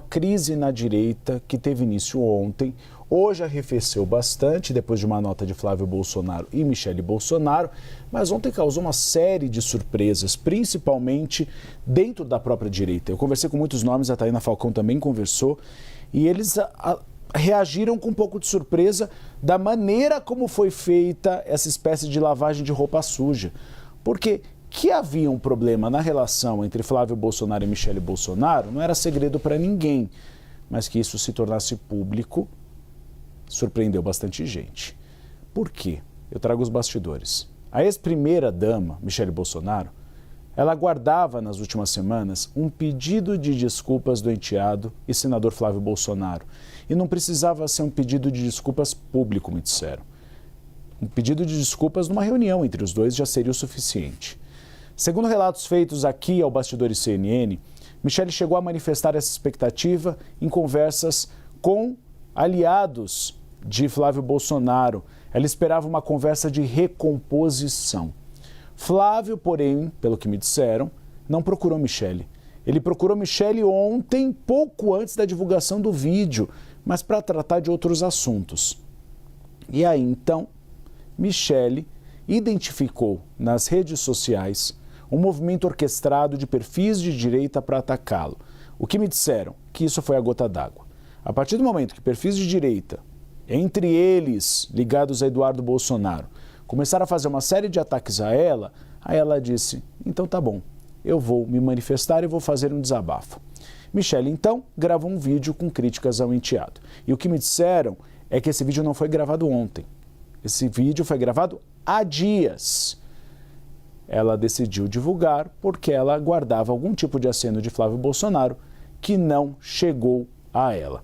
crise na direita que teve início ontem. Hoje arrefeceu bastante depois de uma nota de Flávio Bolsonaro e Michele Bolsonaro, mas ontem causou uma série de surpresas, principalmente dentro da própria direita. Eu conversei com muitos nomes, a Thaína Falcão também conversou, e eles reagiram com um pouco de surpresa da maneira como foi feita essa espécie de lavagem de roupa suja. Porque que havia um problema na relação entre Flávio Bolsonaro e Michele Bolsonaro não era segredo para ninguém, mas que isso se tornasse público surpreendeu bastante gente. Por quê? Eu trago os bastidores. A ex-primeira-dama, Michele Bolsonaro, ela aguardava nas últimas semanas um pedido de desculpas do enteado e senador Flávio Bolsonaro. E não precisava ser um pedido de desculpas público, me disseram. Um pedido de desculpas numa reunião entre os dois já seria o suficiente. Segundo relatos feitos aqui ao Bastidores CNN, Michele chegou a manifestar essa expectativa em conversas com aliados de Flávio Bolsonaro. Ela esperava uma conversa de recomposição. Flávio, porém, pelo que me disseram, não procurou Michele. Ele procurou Michele ontem, pouco antes da divulgação do vídeo, mas para tratar de outros assuntos. E aí, então, Michele identificou nas redes sociais um movimento orquestrado de perfis de direita para atacá-lo. O que me disseram? Que isso foi a gota d'água. A partir do momento que perfis de direita, entre eles ligados a Eduardo Bolsonaro, começaram a fazer uma série de ataques a ela, aí ela disse, então tá bom, eu vou me manifestar e vou fazer um desabafo. Michele, então, gravou um vídeo com críticas ao enteado. E o que me disseram é que esse vídeo não foi gravado ontem. Esse vídeo foi gravado há dias. Ela decidiu divulgar porque ela guardava algum tipo de aceno de Flávio Bolsonaro que não chegou a ela.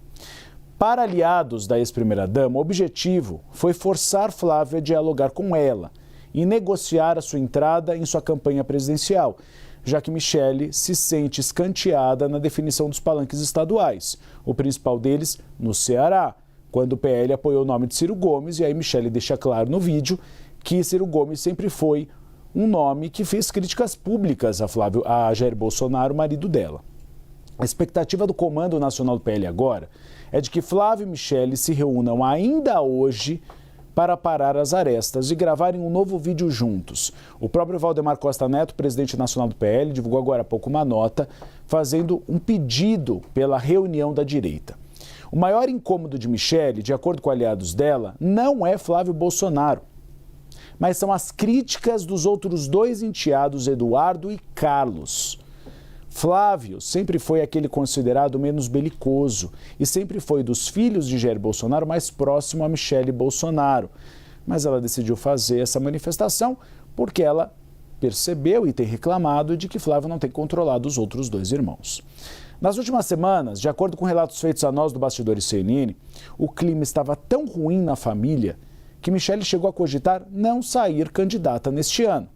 Para aliados da ex-primeira-dama, o objetivo foi forçar Flávio a dialogar com ela e negociar a sua entrada em sua campanha presidencial, já que Michele se sente escanteada na definição dos palanques estaduais, o principal deles no Ceará, quando o PL apoiou o nome de Ciro Gomes, e aí Michele deixa claro no vídeo que Ciro Gomes sempre foi um nome que fez críticas públicas a Jair Bolsonaro, marido dela. A expectativa do Comando Nacional do PL agora é de que Flávio e Michele se reúnam ainda hoje para parar as arestas e gravarem um novo vídeo juntos. O próprio Valdemar Costa Neto, presidente nacional do PL, divulgou agora há pouco uma nota fazendo um pedido pela reunião da direita. O maior incômodo de Michele, de acordo com aliados dela, não é Flávio Bolsonaro, mas são as críticas dos outros dois enteados, Eduardo e Carlos. Flávio sempre foi aquele considerado menos belicoso e sempre foi dos filhos de Jair Bolsonaro mais próximo a Michele Bolsonaro. Mas ela decidiu fazer essa manifestação porque ela percebeu e tem reclamado de que Flávio não tem controlado os outros dois irmãos. Nas últimas semanas, de acordo com relatos feitos a nós do Bastidores CNN, o clima estava tão ruim na família que Michele chegou a cogitar não sair candidata neste ano.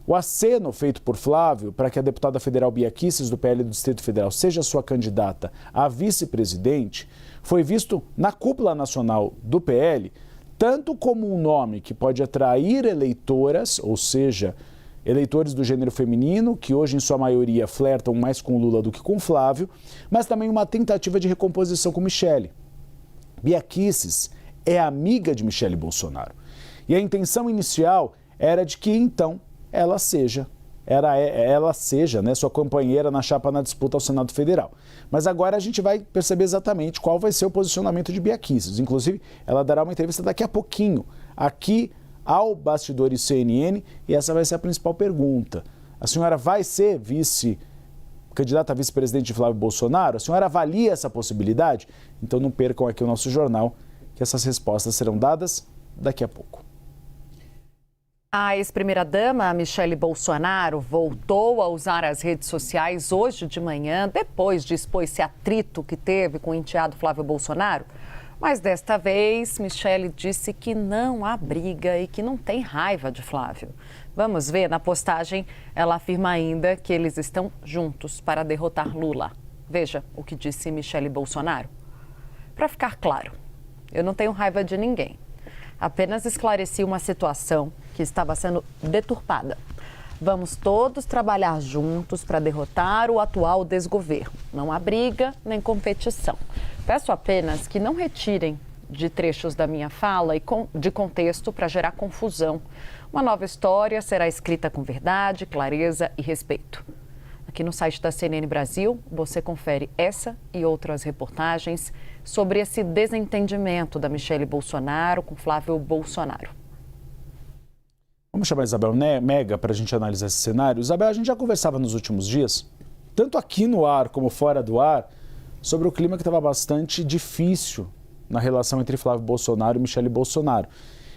O aceno feito por Flávio para que a deputada federal Bia Kicis, do PL do Distrito Federal, seja sua candidata a vice-presidente, foi visto na cúpula nacional do PL, tanto como um nome que pode atrair eleitoras, ou seja, eleitores do gênero feminino, que hoje em sua maioria flertam mais com Lula do que com Flávio, mas também uma tentativa de recomposição com Michele. Bia Kicis é amiga de Michele Bolsonaro. E a intenção inicial era de que, então, ela seja sua companheira na chapa na disputa ao Senado Federal. Mas agora a gente vai perceber exatamente qual vai ser o posicionamento de Bia Kicis. Inclusive, ela dará uma entrevista daqui a pouquinho, aqui ao Bastidores CNN, e essa vai ser a principal pergunta. A senhora vai ser candidata a vice-presidente de Flávio Bolsonaro? A senhora avalia essa possibilidade? Então não percam aqui o nosso jornal, que essas respostas serão dadas daqui a pouco. A ex-primeira-dama, Michele Bolsonaro, voltou a usar as redes sociais hoje de manhã, depois de expor esse atrito que teve com o enteado Flávio Bolsonaro. Mas desta vez, Michele disse que não há briga e que não tem raiva de Flávio. Vamos ver, na postagem, ela afirma ainda que eles estão juntos para derrotar Lula. Veja o que disse Michele Bolsonaro. Para ficar claro, eu não tenho raiva de ninguém. Apenas esclareci uma situação que estava sendo deturpada. Vamos todos trabalhar juntos para derrotar o atual desgoverno. Não há briga nem competição. Peço apenas que não retirem de trechos da minha fala e de contexto para gerar confusão. Uma nova história será escrita com verdade, clareza e respeito. Aqui no site da CNN Brasil, você confere essa e outras reportagens sobre esse desentendimento da Michelle Bolsonaro com Flávio Bolsonaro. Vamos chamar a Isabel Mega para a gente analisar esse cenário. Isabel, a gente já conversava nos últimos dias, tanto aqui no ar como fora do ar, sobre o clima que estava bastante difícil na relação entre Flávio Bolsonaro e Michelle Bolsonaro.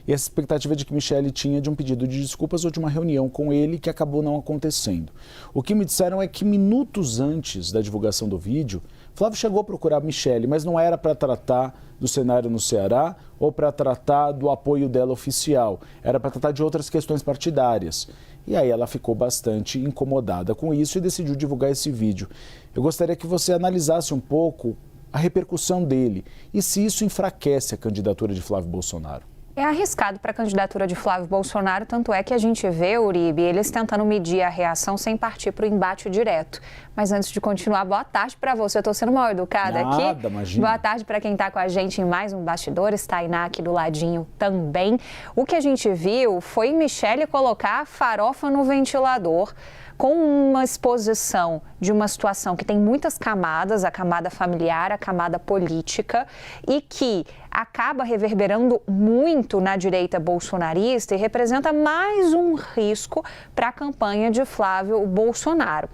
E essa expectativa de que Michelle tinha de um pedido de desculpas ou de uma reunião com ele que acabou não acontecendo. O que me disseram é que minutos antes da divulgação do vídeo, Flávio chegou a procurar Michelle, mas não era para tratar do cenário no Ceará ou para tratar do apoio dela oficial. Era para tratar de outras questões partidárias. E aí ela ficou bastante incomodada com isso e decidiu divulgar esse vídeo. Eu gostaria que você analisasse um pouco a repercussão dele e se isso enfraquece a candidatura de Flávio Bolsonaro. É arriscado para a candidatura de Flávio Bolsonaro, tanto é que a gente vê, Uribe, eles tentando medir a reação sem partir para o embate direto. Mas antes de continuar, boa tarde para você. Eu estou sendo mal educada aqui. Nada, imagina. Boa tarde para quem está com a gente em mais um Bastidores, Tainá aqui do ladinho também. O que a gente viu foi Michelle colocar a farofa no ventilador, com uma exposição de uma situação que tem muitas camadas, a camada familiar, a camada política, e que acaba reverberando muito na direita bolsonarista e representa mais um risco para a campanha de Flávio Bolsonaro.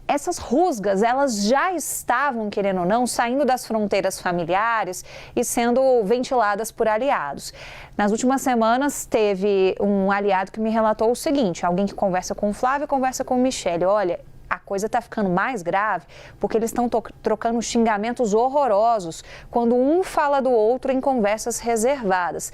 Essas rusgas, elas já estavam, querendo ou não, saindo das fronteiras familiares e sendo ventiladas por aliados. Nas últimas semanas, teve um aliado que me relatou o seguinte: alguém que conversa com o Flávio conversa com o Michelle. Olha, a coisa está ficando mais grave porque eles estão trocando xingamentos horrorosos quando um fala do outro em conversas reservadas.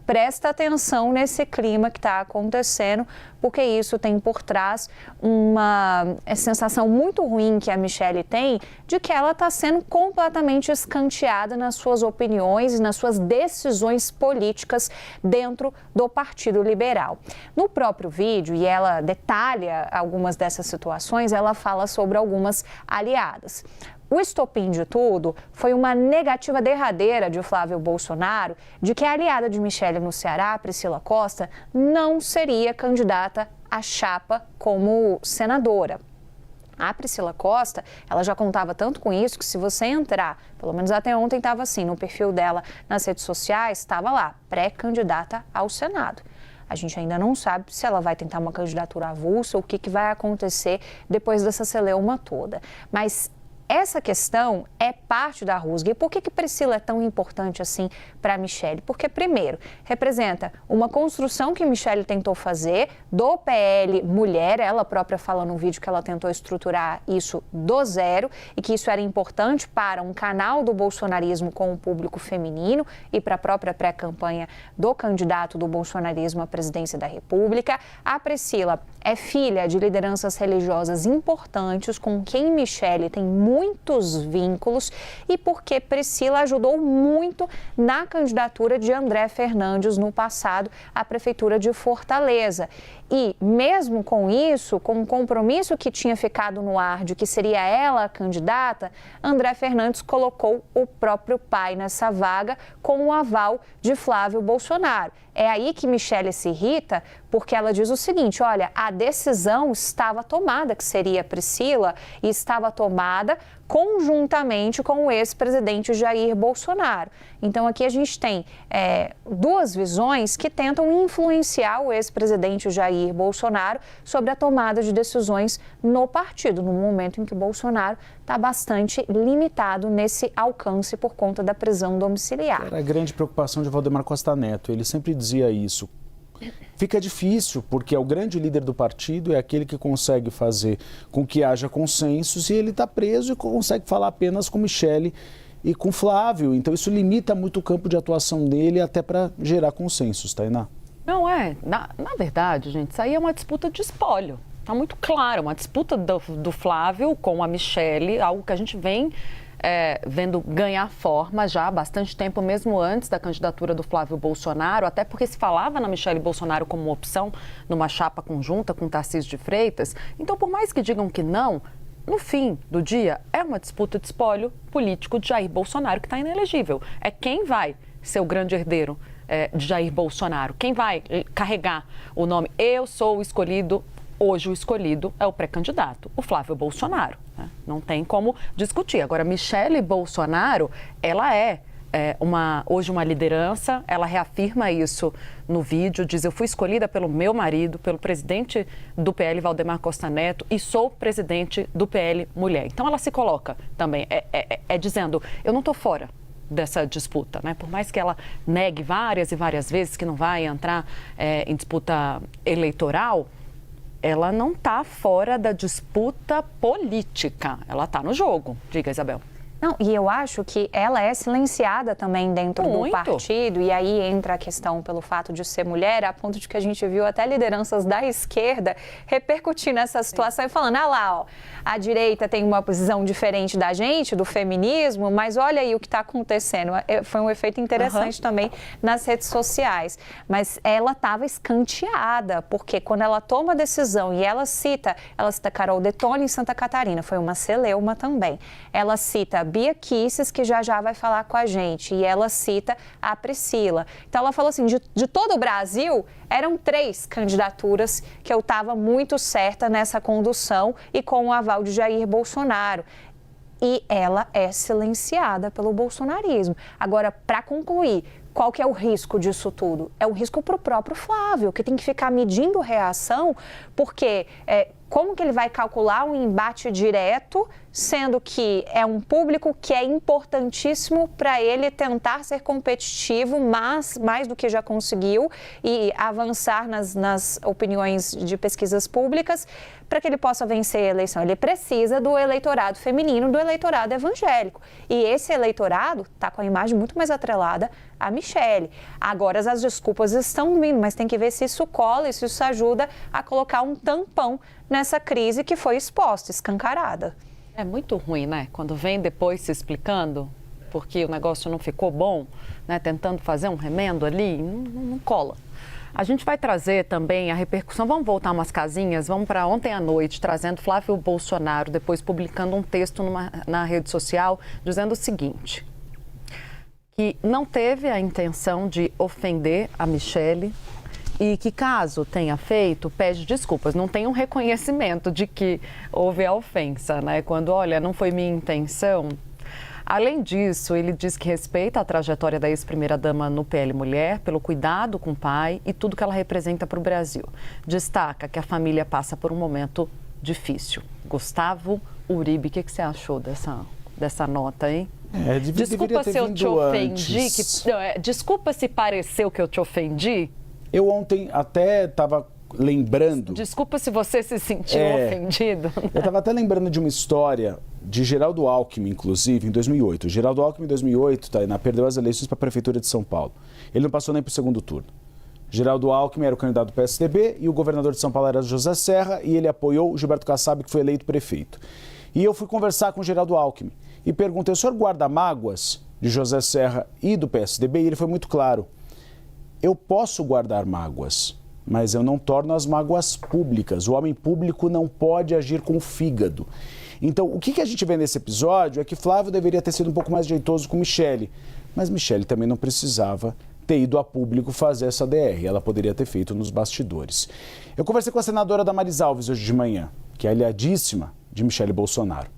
Presta atenção nesse clima que está acontecendo, porque isso tem por trás uma sensação muito ruim que a Michelle tem de que ela está sendo completamente escanteada nas suas opiniões e nas suas decisões políticas dentro do Partido Liberal. No próprio vídeo, e ela detalha algumas dessas situações, ela fala sobre algumas aliadas. O estopim de tudo foi uma negativa derradeira de Flávio Bolsonaro de que a aliada de Michelle no Ceará, Priscila Costa, não seria candidata à chapa como senadora. A Priscila Costa, ela já contava tanto com isso que se você entrar, pelo menos até ontem estava assim, no perfil dela nas redes sociais, estava lá, pré-candidata ao Senado. A gente ainda não sabe se ela vai tentar uma candidatura avulsa ou o que vai acontecer depois dessa celeuma toda. Mas essa questão é parte da rusga. E por que Priscila é tão importante assim para a Michelle? Porque, primeiro, representa uma construção que Michelle tentou fazer do PL Mulher. Ela própria fala no vídeo que ela tentou estruturar isso do zero e que isso era importante para um canal do bolsonarismo com o público feminino e para a própria pré-campanha do candidato do bolsonarismo à presidência da República. A Priscila é filha de lideranças religiosas importantes com quem Michelle tem muitos vínculos e porque Priscila ajudou muito na candidatura de André Fernandes no passado à Prefeitura de Fortaleza. E mesmo com isso, com o compromisso que tinha ficado no ar de que seria ela a candidata, André Fernandes colocou o próprio pai nessa vaga com o aval de Flávio Bolsonaro. É aí que Michelle se irrita, porque ela diz o seguinte: olha, a decisão estava tomada que seria Priscila e estava tomada conjuntamente com o ex-presidente Jair Bolsonaro. Então aqui a gente tem duas visões que tentam influenciar o ex-presidente Jair Bolsonaro sobre a tomada de decisões no partido, no momento em que Bolsonaro está bastante limitado nesse alcance por conta da prisão domiciliar. Era a grande preocupação de Valdemar Costa Neto, ele sempre dizia isso. Fica difícil, porque é o grande líder do partido, é aquele que consegue fazer com que haja consensos e ele está preso e consegue falar apenas com Michelle e com Flávio. Então isso limita muito o campo de atuação dele até para gerar consensos, Tainá. Não é. Na verdade, gente, isso aí é uma disputa de espólio. Está muito claro, uma disputa do Flávio com a Michelle, algo que a gente vem vendo ganhar forma já há bastante tempo, mesmo antes da candidatura do Flávio Bolsonaro, até porque se falava na Michelle Bolsonaro como uma opção numa chapa conjunta com Tarcísio de Freitas. Então, por mais que digam que não, no fim do dia, é uma disputa de espólio político de Jair Bolsonaro que está inelegível. É quem vai ser o grande herdeiro de Jair Bolsonaro, quem vai carregar o nome. Eu sou o escolhido. Hoje o escolhido é o pré-candidato, o Flávio Bolsonaro. Né? Não tem como discutir. Agora, Michelle Bolsonaro, ela hoje uma liderança, ela reafirma isso no vídeo, diz: eu fui escolhida pelo meu marido, pelo presidente do PL, Valdemar Costa Neto, e sou presidente do PL Mulher. Então ela se coloca também, dizendo: eu não estou fora dessa disputa, né? Por mais que ela negue várias e várias vezes que não vai entrar em disputa eleitoral, ela não está fora da disputa política, ela está no jogo. Diga, Isabel. Não, e eu acho que ela é silenciada também dentro do partido, e aí entra a questão pelo fato de ser mulher, a ponto de que a gente viu até lideranças da esquerda repercutindo essa situação e falando: ah lá, ó, a direita tem uma posição diferente da gente, do feminismo, mas olha aí o que está acontecendo. Foi um efeito interessante também nas redes sociais, mas ela estava escanteada, porque quando ela toma a decisão e ela cita Carol Detoni em Santa Catarina, foi uma celeuma também, ela cita Bia Kicis, que já vai falar com a gente, e ela cita a Priscila. Então ela falou assim, de todo o Brasil, eram 3 candidaturas que eu estava muito certa nessa condução e com o aval de Jair Bolsonaro. E ela é silenciada pelo bolsonarismo. Agora, para concluir, qual que é o risco disso tudo? É o risco para o próprio Flávio, que tem que ficar medindo reação, porque como que ele vai calcular um embate direto, sendo que é um público que é importantíssimo para ele tentar ser competitivo, mas mais do que já conseguiu, e avançar nas opiniões de pesquisas públicas, para que ele possa vencer a eleição. Ele precisa do eleitorado feminino, do eleitorado evangélico. E esse eleitorado está com a imagem muito mais atrelada a Michelle. Agora as desculpas estão vindo, mas tem que ver se isso cola e se isso ajuda a colocar um tampão nessa crise que foi exposta, escancarada. É muito ruim, né? Quando vem depois se explicando, porque o negócio não ficou bom, né? Tentando fazer um remendo ali, não cola. A gente vai trazer também a repercussão, vamos voltar umas casinhas, vamos para ontem à noite, trazendo Flávio Bolsonaro, depois publicando um texto na rede social, dizendo o seguinte: que não teve a intenção de ofender a Michelle e que, caso tenha feito, pede desculpas. Não tem um reconhecimento de que houve a ofensa, né? Quando, olha, não foi minha intenção. Além disso, ele diz que respeita a trajetória da ex-primeira-dama no PL Mulher, pelo cuidado com o pai e tudo que ela representa para o Brasil. Destaca que a família passa por um momento difícil. Gustavo Uribe, o que você achou dessa nota, hein? Desculpa se eu te ofendi. Desculpa se pareceu que eu te ofendi. Eu ontem até estava lembrando... Desculpa se você se sentiu ofendido. Eu estava até lembrando de uma história de Geraldo Alckmin, inclusive, em 2008. Geraldo Alckmin, em 2008, perdeu as eleições para a Prefeitura de São Paulo. Ele não passou nem para o segundo turno. Geraldo Alckmin era o candidato do PSDB e o governador de São Paulo era José Serra, e ele apoiou o Gilberto Kassab, que foi eleito prefeito. E eu fui conversar com o Geraldo Alckmin e perguntei: o senhor guarda mágoas de José Serra e do PSDB? E ele foi muito claro: eu posso guardar mágoas, mas eu não torno as mágoas públicas. O homem público não pode agir com o fígado. Então, o que a gente vê nesse episódio é que Flávio deveria ter sido um pouco mais jeitoso com Michelle, mas Michelle também não precisava ter ido a público fazer essa DR. Ela poderia ter feito nos bastidores. Eu conversei com a senadora Damaris Alves hoje de manhã, que é aliadíssima de Michelle Bolsonaro.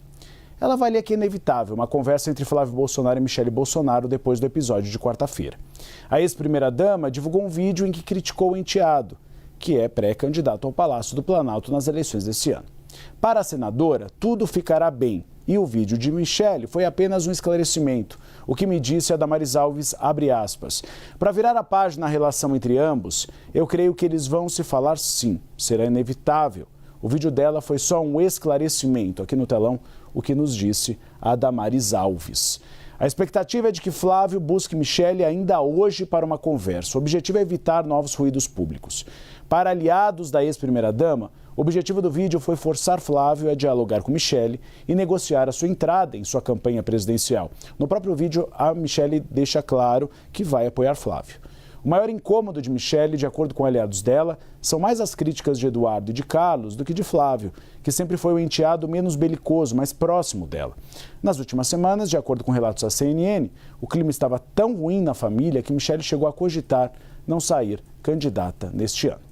Ela avalia que é inevitável uma conversa entre Flávio Bolsonaro e Michelle Bolsonaro depois do episódio de quarta-feira. A ex-primeira-dama divulgou um vídeo em que criticou o enteado, que é pré-candidato ao Palácio do Planalto nas eleições desse ano. Para a senadora, tudo ficará bem, e o vídeo de Michelle foi apenas um esclarecimento. O que me disse a Damaris Alves, abre aspas: para virar a página na relação entre ambos, eu creio que eles vão se falar sim, será inevitável. O vídeo dela foi só um esclarecimento, aqui no telão, o que nos disse a Damaris Alves. A expectativa é de que Flávio busque Michelle ainda hoje para uma conversa. O objetivo é evitar novos ruídos públicos. Para aliados da ex-primeira-dama, O objetivo do vídeo foi forçar Flávio a dialogar com Michele e negociar a sua entrada em sua campanha presidencial. No próprio vídeo, a Michele deixa claro que vai apoiar Flávio. O maior incômodo de Michele, de acordo com aliados dela, são mais as críticas de Eduardo e de Carlos do que de Flávio, que sempre foi o enteado menos belicoso, mais próximo dela. Nas últimas semanas, de acordo com relatos da CNN, o clima estava tão ruim na família que Michele chegou a cogitar não sair candidata neste ano.